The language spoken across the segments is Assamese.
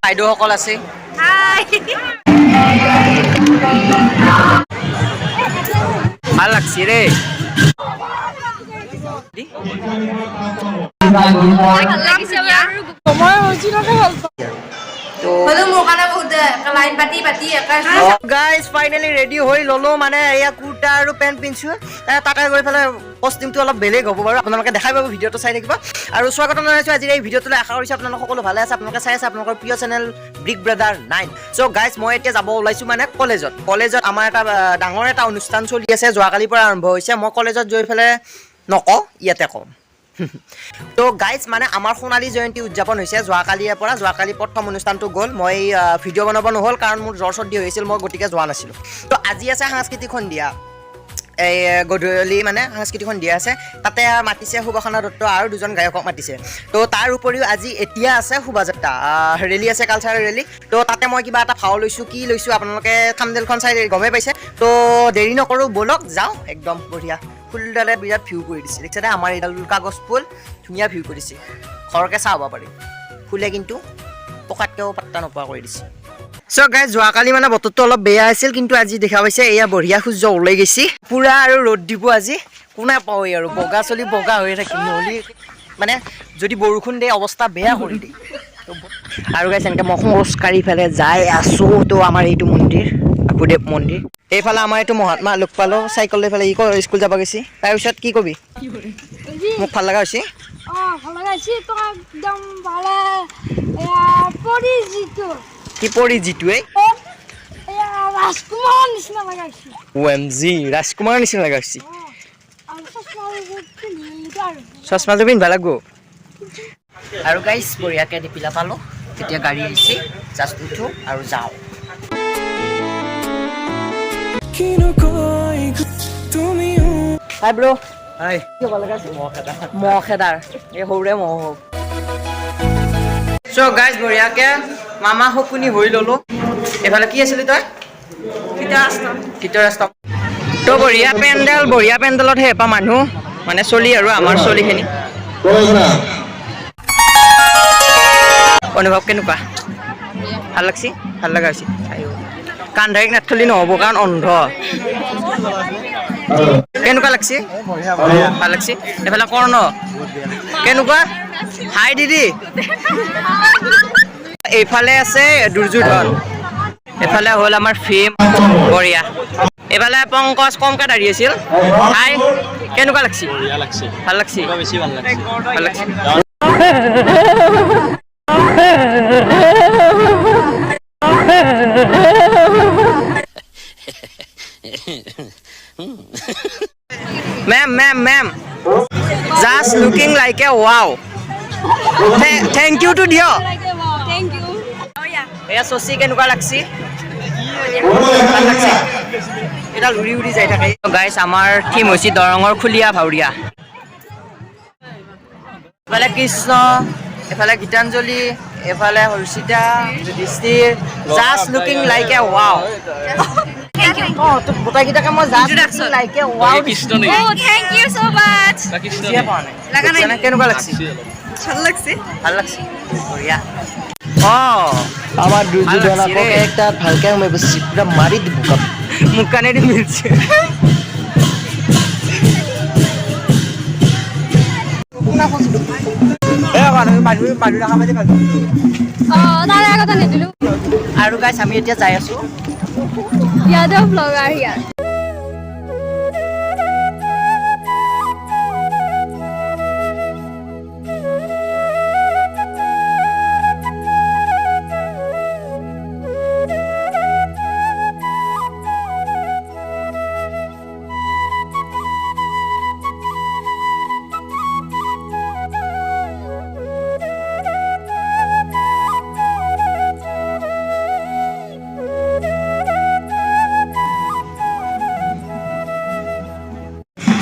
বাইদেউসকল আছে ভাল লাগছে ৰে গাইজ ফাইনেলি ৰেডি হৈ ললো মানে এয়া কুৰ্তা আৰু পেণ্ট পিন্ধিছো তাতে গৈ পেলাই কষ্টিউমটো অলপ বেলেগ হ'ব বাৰু আপোনালোকে দেখাই পাব ভিডিঅ'টো চাই থাকিব আৰু স্বাগতম জনাইছো আজিৰ এই ভিডিঅ'টোলৈ আশা কৰিছো আপোনালোক সকলো ভালে আছে আপোনালোকে চাই আছে আপোনালোকৰ প্ৰিয় চেনেল বিগ ব্ৰাদাৰ 9 চ' গাইজ মই এতিয়া যাব ওলাইছো মানে কলেজত আমাৰ এটা ডাঙৰ এটা অনুষ্ঠান চলি আছে যোৱাকালিৰ পৰা আৰম্ভ হৈছে মই কলেজত গৈ পেলাই নকওঁ ইয়াতে কওঁ তো গাইজ মানে আমাৰ সোণালী জয়ন্তী উদযাপন হৈছে যোৱাকালি প্ৰথম অনুষ্ঠানটো গ'ল মই ভিডিঅ' বনাব নহ'ল কাৰণ মোৰ জ্বৰ চৰ্দি হৈছিল মই গতিকে যোৱা নাছিলোঁ তো আজি আছে সাংস্কৃতিক সন্ধিয়া এই গধূলি মানে সাংস্কৃতিক সন্ধিয়া আছে তাতে মাতিছে সুবাসনা দত্ত আৰু দুজন গায়কক মাতিছে তো তাৰ উপৰিও আজি এতিয়া আছে শোভাযাত্ৰা ৰেলী আছে কালচাৰেল ৰেলী তো তাতে মই কিবা এটা ভাও লৈছোঁ কি লৈছোঁ আপোনালোকে থাম্বনেইলখন চাই গমেই পাইছে তো দেৰি নকৰোঁ ব'লক যাওঁ একদম বঢ়িয়া ফুলডালে বিৰাট ভিউ কৰি দিছে দেখিছে আমাৰ এইডাল কাগজ ফুল ধুনীয়া ভিউ কৰিছে ঘৰকে চাব পাৰি ফুলে কিন্তু পকাতকৈও পাত্তা নোপোৱা কৰি দিছে চ' গাইজ যোৱাকালি মানে বতৰটো অলপ বেয়া আছিল কিন্তু আজি দেখা পাইছে এয়া বঢ়িয়া সূৰ্য ওলাই গৈছে পুৰা আৰু ৰ'দ দিব আজি কোনে পাওঁ আৰু বগা চলি বগা হৈ থাকিম নহ'লে মানে যদি বৰষুণ দিয়ে অৱস্থা বেয়া কৰি দিয়ে আৰু গাইজ এনেকৈ মই খোজকাঢ়ি পেলাই যাই আছোঁ তো আমাৰ এইটো মন্দিৰ বাসুদেৱ মন্দিৰ এইফালে আমাৰ এইটো মহাত্মা লগ পালোঁ চাইকেল লৈ পেলাই স্কুল যাব গৈছে তাৰপিছত কি কবি মোক ভাল লগা হৈছে কি পৰি যিটোৱে ৰাজকুমাৰৰ নিচিনা লগা হৈছে চশমাযোৰ পিন্ধিব লাগিব আৰু গাইজ বঢ়িয়াকৈ দিপিলা পালোঁ তেতিয়া গাড়ী আহিছে জাষ্ট উঠোঁ আৰু যাওঁ হাই ব্ৰ হাই কি ভাল লগা আছে মহ খেদাৰ এই সৰুৰে মহ হওক চ' গাইজ বঢ়িয়াকৈ মামা সকুনি হৈ ল'লোঁ এইফালে কি আছিলি তই কীৰ্তৰাষ্ট্ৰ তো বঢ়িয়া পেণ্ডেলত হেঁপা মানুহ মানে চলি আৰু আমাৰ চলিখিনি অনুভৱ কেনেকুৱা ভাল লাগছি ভাল লগা হৈছে কাণ ধাৰিক নাথলি নহ'ব কাৰণ অন্ধ কেনেকুৱা লাগছি ভাল লাগছি এইফালে কৰ্ণ কেনেকুৱা হাই দিদি এইফালে আছে দুৰ্যোধন এইফালে হ'ল আমাৰ ফিল্ম বঢ়িয়া এইফালে পংকজ কমকে দাঁড়ি আছিল হাই কেনেকুৱা লাগছি ভাল লাগছি ভাল লাগছি ma'am just looking like a wow thank you to দিয় এয়া চচি কেনেকুৱা লাগছি ভাল লাগছি এডাল উৰি উৰি যাই থাকে গাইজ আমাৰ থিম হৈছে দৰঙৰ খুলীয়া ভাৱৰীয়া এফালে কৃষ্ণ এফালে গীতাঞ্জলি এফালে Harshita Yudhishthir just looking like a wow গোটাইকেইটাকে মই just like a wow thank you so much কেনেকুৱা লাগছি ভাল লাগছি বঢ়িয়া আমার দুর্যোধন একটা ভালকে আমি বসছি পুরা মারি দিব মুখ কানে মিলছে আৰু গাইছ আমি এতিয়া যাই আছো Yadav blogger here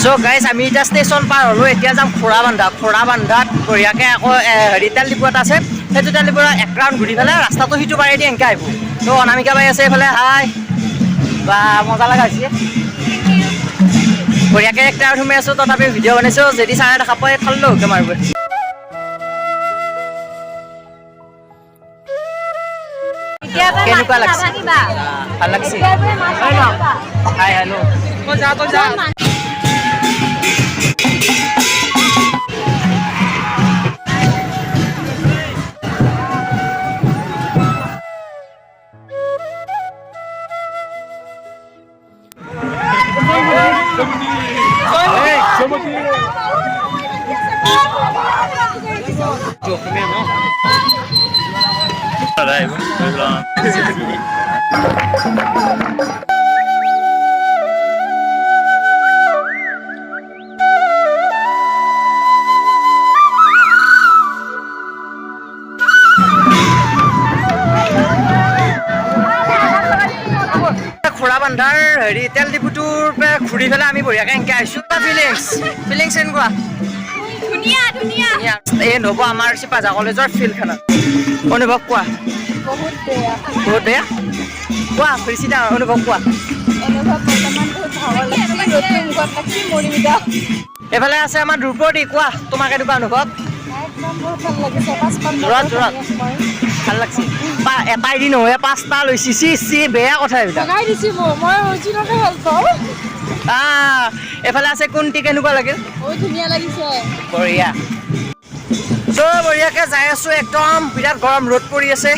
So guys, আমি এতিয়া ষ্টেচন পাৰ হ'লোঁ এতিয়া যাম খোৰাবান্ধাত বঢ়িয়াকৈ আকৌ হেৰি তেল ডিপু এটা আছে সেইটো তেল ডিপুৰ এক ৰাউণ্ড ঘূৰি পেলাই ৰাস্তাটো সিটো পাৰেদি এনেকৈ আহিব তো অনামিকা বাই আছে এইফালে হাই বা মজা লগা হৈছে বঢ়িয়াকৈ এক ৰাউণ্ড সোমাই আছোঁ তথাপি ভিডিঅ' বনাইছোঁ যদি চাই দেখা পাই থালিলোঁ মাৰিব কেনেকুৱা লাগছে ভাল লাগছে হাই হেল্ল' খুৰাবান্ধাৰ হেৰি তেল ডিপুটোৰ পৰা ঘূৰি পেলাই আমি বঢ়িয়াকৈ এনেকৈ আহিছোঁ ফিলিংছ এনেকুৱা ধুনীয়া ধুনীয়া এই নব আমাৰ চিপাঝা কলেজৰ ফিল্ডখনত অনুভৱ কোৱা বহুত বেয়া কোৱা ফ্ৰিচিতা অনুভৱ কোৱা এইফালে আছে আমাৰ ধ্ৰুপদী কোৱা তোমাৰ কেনেকুৱা অনুভৱ ভাল লাগছে এটাই দিন নহয় 5টা লৈছি চি বেয়া কথা এইবিলাক এইফালে আছে কোনটি কেনেকুৱা লাগিল ধুনীয়া লাগিছে বঢ়িয়া চ' বঢ়িয়াকৈ যাই আছোঁ একদম বিৰাট গৰম ৰ'দ পৰি আছে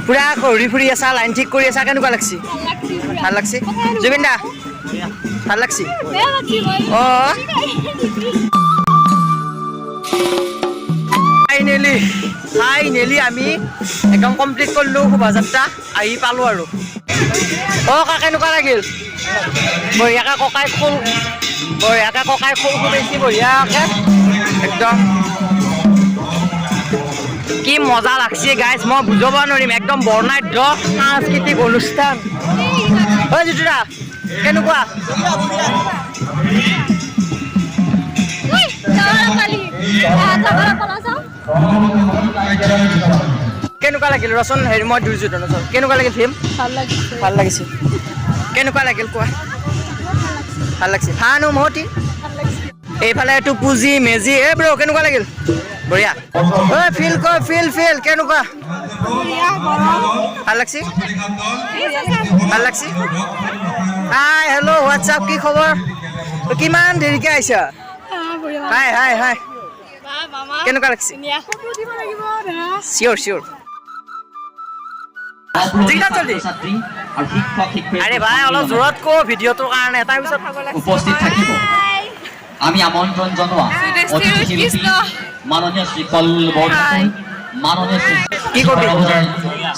পুৰা ঘূৰি ফুৰি আছা লাইন ঠিক কৰি আছা কেনেকুৱা লাগছি ভাল লাগছি জুবিন দা ভাল লাগছি অঁ ফাইনেলি আমি একদম কমপ্লিট কৰিলোঁ শোভাযাত্ৰা আহি পালোঁ আৰু অঁ কাকা কেনেকুৱা লাগিল বঢ়িয়াকৈ ককাই খোল খুবেছি বঢ়িয়াকৈ একদম কি মজা লাগছে গাইজ মই বুজাব নোৱাৰিম একদম বৰ্ণাঢ্য সাংস্কৃতিক অনুষ্ঠান ঐ জিতুদা কেনেকুৱা কেনেকুৱা লাগিল ৰচোন হেৰি মই দুৰ্যোধন কেনেকুৱা লাগিল ফিল্ম ভাল লাগিছে কেনেকুৱা লাগিল কোৱা ভাল লাগিছে ভানুমতি এইফালে এইটো পুঁজি মেজি এই ব্ৰ কেনেকুৱা লাগিল বঢ়িয়া ঐ ফিল কেনেকুৱা ভাল লাগছে হাই হেল্ল' হোৱাটছআপ কি খবৰ কিমান দেৰিকৈ আহিছা হাই কেনেকুৱা লাগছে চিয়'ৰ আৰে ভাই অলপ জোৰত কওঁ ভিডিঅ'টোৰ কাৰণে তাৰপিছত উপস্থিত থাকিব আমি আমন্ত্ৰণ জনোৱা অতিথি শিল্পী মাননীয় শ্ৰী কল্ল বৰঠাকুৰ মাননীয় শ্ৰী কি কৰিবি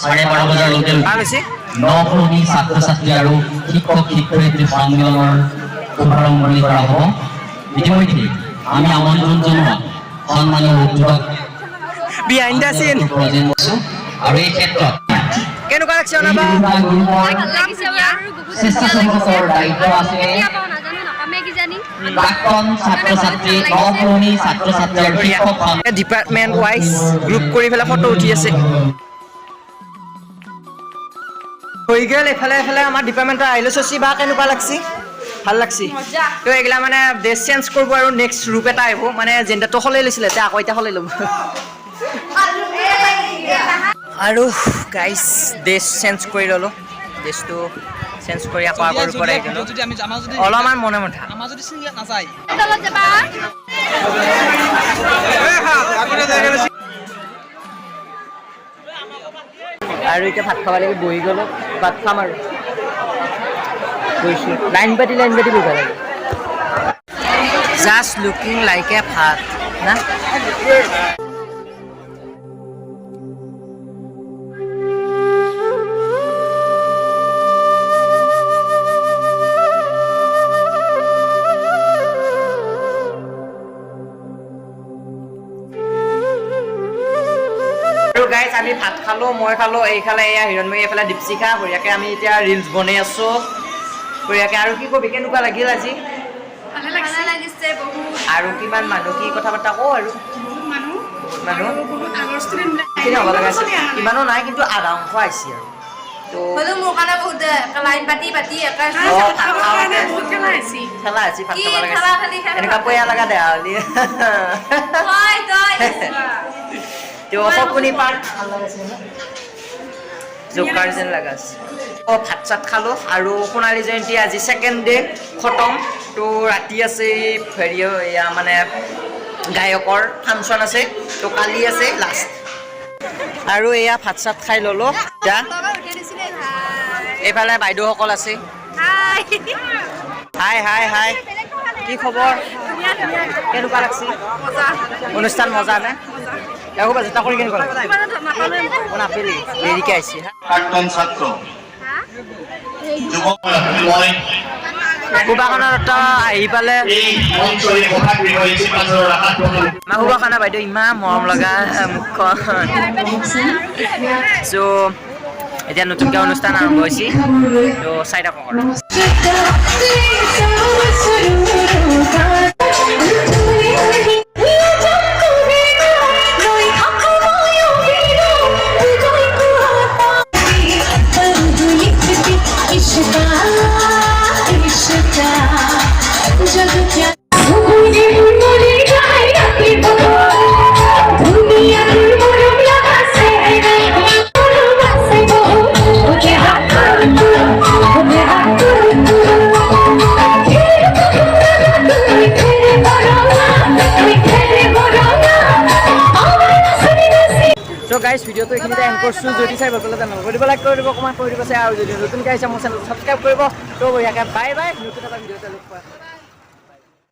12:30 বজালৈকে ভাল হৈছে নপুৰণি ছাত্ৰ ছাত্ৰী আৰু শিক্ষক শিক্ষয়িত্ৰী সন্মিলনৰ শুভাৰম্ভণি কৰা হ'ব ইতিমধ্যে আমি আমন্ত্ৰণ জনোৱা সন্মানীয় উদ্যোগক বিহাইণ্ড দ্য চিন আৰু এই ক্ষেত্ৰত কেনেকুৱা লাগছে অনাবা স্বেচ্ছাসেৱকৰ দায়িত্ব আছে প্ৰাক্তন ছাত্ৰ ছাত্ৰী নপুৰণি ছাত্ৰ ছাত্ৰী আৰু শিক্ষক ডিপাৰ্টমেণ্ট ৱাইজ গ্ৰুপ কৰি পেলাই ফটো উঠি আছে হৈ গ'ল এফালে আমাৰ ডিপাৰ্টমেণ্টৰ আহিলে চচি বা কেনেকুৱা লাগছি ভাল লাগছি তো এইগিলা মানে ড্ৰেছ চেঞ্জ কৰিব আৰু নেক্সট গ্ৰুপ এটা আহিব মানে জেণ্ডাৰটো সলাই লৈছিলে এতিয়া আকৌ এতিয়া সলাই ল'ব আৰু গাইজ ড্ৰেছ চেঞ্জ কৰি ল'লোঁ ড্ৰেছটো চেঞ্জ কৰি আকৌ আগৰ ওপৰত আহি গ'লোঁ অলপমান মনে মঠা আৰু এতিয়া ভাত খাব লাগি বহি গ'লোঁ ভাত খাম আৰু গৈছোঁ লাইন পাতি বহিব লাগে জাষ্ট লুকিং লাইক এ ভাত না গাইজ আমি ভাত খালোঁ মই খালোঁ এইফালে এয়া হিৰণময়ী এইফালে দীপশিখা বঢ়িয়াকৈ আমি এতিয়া ৰিলছ বনাই আছোঁ বঢ়িয়াকৈ আৰু কি কবি কেনেকুৱা লাগিল আজি আৰু কিমান মানুহ কি কথা বাৰ্তা কওঁ আৰু মানুহ হ'ব লগা আছে ইমানো নাই কিন্তু আধা অংশ আহিছে আৰু খেলা আহিছে ভাত খাব লাগে এনেকুৱা পয়া লগা দেহা হ'লি তো সপনি পাৰ্ট ভাল লাগিছে জোকাৰ যেন লাগাছ ভাত চাত খালোঁ আৰু সোণালী জয়ন্তী আজি ছেকেণ্ড ডে খতম তো ৰাতি আছে হেৰি এয়া মানে গায়কৰ ফাংচন আছে তো কালি আছে লাষ্ট আৰু এয়া ভাত চাত খাই ল'লোঁ এতিয়া এইফালে বাইদেউসকল আছে হাই হাই হাই কি খবৰ কেনেকুৱা লাগছে অনুষ্ঠান মজা নে একো বাজেটা কৰি কেনেকুৱা লাগে নাপালি দেৰিকৈ আহিছে প্ৰাক্তন ছাত্ৰ যুৱক মই কুবাখানাত আহি পালে এই মঞ্চৰে কথা কৈছে মাজৰ ৰাখাত কুবাখানা বাইদেউ ইমান মৰম লগা মুখখন চ' এতিয়া নতুনকৈ অনুষ্ঠান আৰম্ভ হৈছে তো চাই থাকক আৰু So guys, ভিডিঅ'টো এইখিনিতে এণ্ড কৰিছোঁ যদি চাই ভাল পালে তেনেহ'লে কৰিব লাইক কৰি দিব কমেণ্ট কৰি দিব আৰু যদি নতুনকৈ আহিছে মোৰ চেনেলটো ছাবস্ক্ৰাইব কৰিব তো বঢ়িয়াকৈ বাই বাই নতুন এটা ভিডিঅ'তে লগ পোৱা